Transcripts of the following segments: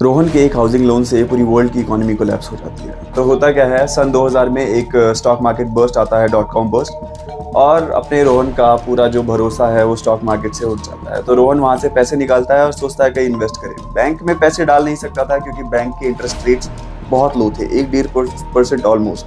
रोहन के एक housing loan से पूरी वर्ल्ड की इकोनॉमी कोलैप्स हो जाती है। तो होता क्या है, सन 2000 में एक स्टॉक मार्केट बर्स्ट आता है, डॉट कॉम बर्स्ट, और अपने रोहन का पूरा जो भरोसा है वो स्टॉक मार्केट से उठ जाता है। तो रोहन वहाँ से पैसे निकालता है और सोचता है कहीं इन्वेस्ट करे। बैंक में पैसे डाल नहीं सकता था क्योंकि बैंक के इंटरेस्ट रेट्स बहुत लो थे, 1-1.5% ऑलमोस्ट।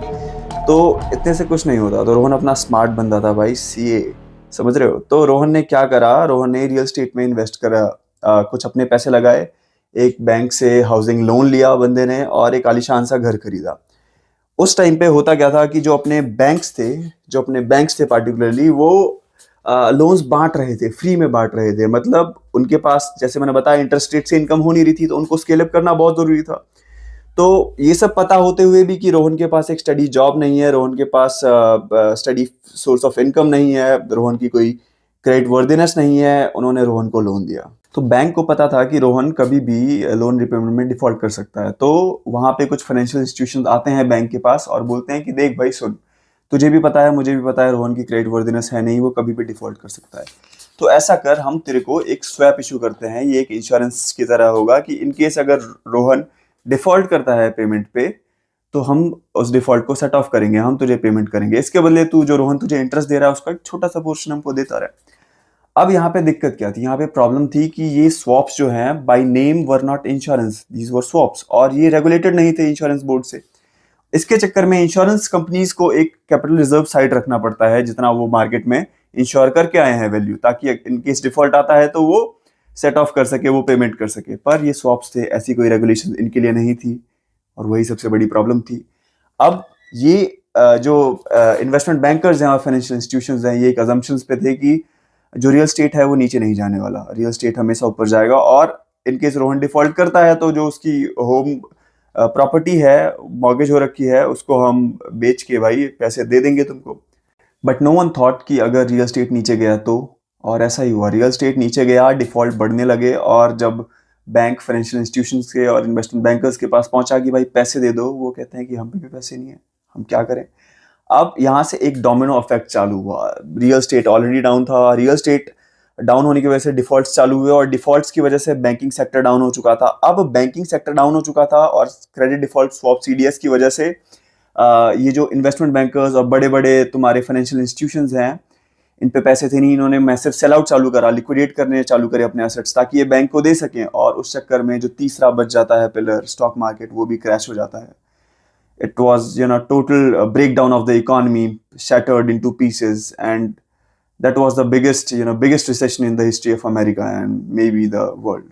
तो इतने से कुछ नहीं होता। तो रोहन अपना स्मार्ट बंदा था भाई, सीए, समझ रहे हो। तो रोहन ने क्या करा, रोहन ने रियल स्टेट में इन्वेस्ट करा, कुछ अपने पैसे लगाए, एक बैंक से हाउसिंग लोन लिया बंदे ने और एक आलीशान सा घर खरीदा। उस टाइम पे होता क्या था कि जो अपने बैंक्स थे पार्टिकुलरली, वो लोन्स बांट रहे थे, फ्री में बांट रहे थे। मतलब उनके पास, जैसे मैंने बताया, इंटरेस्ट रेट से इनकम हो नहीं रही थी, तो उनको स्केल अप करना बहुत जरूरी था। तो ये सब पता होते हुए भी कि रोहन के पास एक स्टडी जॉब नहीं है, रोहन के पास स्टडी सोर्स ऑफ इनकम नहीं है, रोहन की कोई क्रेडिट वर्दिनेस नहीं है, उन्होंने रोहन को लोन दिया। तो बैंक को पता था कि रोहन कभी भी लोन रिपेमेंट में डिफॉल्ट कर सकता है। तो वहां पे कुछ फाइनेंशियल इंस्टीट्यूशन आते हैं बैंक के पास और बोलते हैं कि देख भाई सुन, तुझे भी पता है, मुझे भी पता है, रोहन की क्रेडिट वर्दिनेस है नहीं, वो कभी भी डिफॉल्ट कर सकता है। तो ऐसा कर, हम तेरे को एक स्वैप इशू करते हैं। ये एक इंश्योरेंस की तरह होगा कि इन केस अगर रोहन डिफॉल्ट करता है पेमेंट पे, तो हम उस डिफॉल्ट को सेट ऑफ करेंगे, हम तुझे पेमेंट करेंगे। इसके बदले तू, जो रोहन तुझे इंटरेस्ट दे रहा है, उसका एक छोटा सा पोर्शन हमको देता रहे। अब यहाँ पे दिक्कत क्या थी, यहाँ पे प्रॉब्लम थी कि ये स्वॉप्स जो हैं by name were not insurance, these were swaps, और ये रेगुलेटेड नहीं थे इंश्योरेंस बोर्ड से। इसके चक्कर में इंश्योरेंस कंपनीज को एक कैपिटल रिजर्व साइड रखना पड़ता है, जितना वो मार्केट में इंश्योर करके आए हैं वैल्यू, ताकि इन केस डिफॉल्ट आता है तो वो सेट ऑफ कर सके, वो पेमेंट कर सके। पर ये स्वॉप्स थे, ऐसी कोई रेगुलेशन इनके लिए नहीं थी, और वही सबसे बड़ी प्रॉब्लम थी। अब ये जो इन्वेस्टमेंट बैंकर्स हैं और फाइनेंशियल इंस्टीट्यूशंस हैं, ये एक अजम्पशंस पे थे कि जो रियल स्टेट है वो नीचे नहीं जाने वाला, रियल स्टेट हमेशा ऊपर जाएगा। और इनकेस रोहन डिफॉल्ट करता है तो जो उसकी होम प्रॉपर्टी है, मॉर्गेज हो रखी है, उसको हम बेच के भाई पैसे दे देंगे तुमको। बट नो वन थॉट कि अगर रियल स्टेट नीचे गया तो, और ऐसा ही हुआ, रियल स्टेट नीचे गया, डिफॉल्ट बढ़ने लगे। और जब बैंक फाइनेंशियल इंस्टीट्यूशंस के और इन्वेस्टमेंट बैंकर्स के पास पहुंचा कि भाई पैसे दे दो, वो कहते हैं कि हम पे भी पैसे नहीं है, हम क्या करें। अब यहाँ से एक डोमिनो इफेक्ट चालू हुआ। रियल स्टेट ऑलरेडी डाउन था, रियल स्टेट डाउन होने की वजह से डिफॉल्ट्स चालू हुए, और डिफॉल्ट्स की वजह से बैंकिंग सेक्टर डाउन हो चुका था। अब बैंकिंग सेक्टर डाउन हो चुका था, और क्रेडिट डिफॉल्ट स्वैप सीडीएस की वजह से ये जो इन्वेस्टमेंट बैंकर्स और बड़े बड़े तुम्हारे फाइनेंशियल इंस्टीट्यूशंस हैं, इन पे पैसे थे नहीं, इन्होंने मैसिव सेल आउट चालू करा, लिक्विडेट करने चालू करे अपने एसेट्स, ताकि ये बैंक को दे सकें। और उस चक्कर में जो तीसरा बच जाता है पिलर, स्टॉक मार्केट, वो भी क्रैश हो जाता है। It was, total breakdown of the economy, shattered into pieces, and that was the biggest recession in the history of America and maybe the world.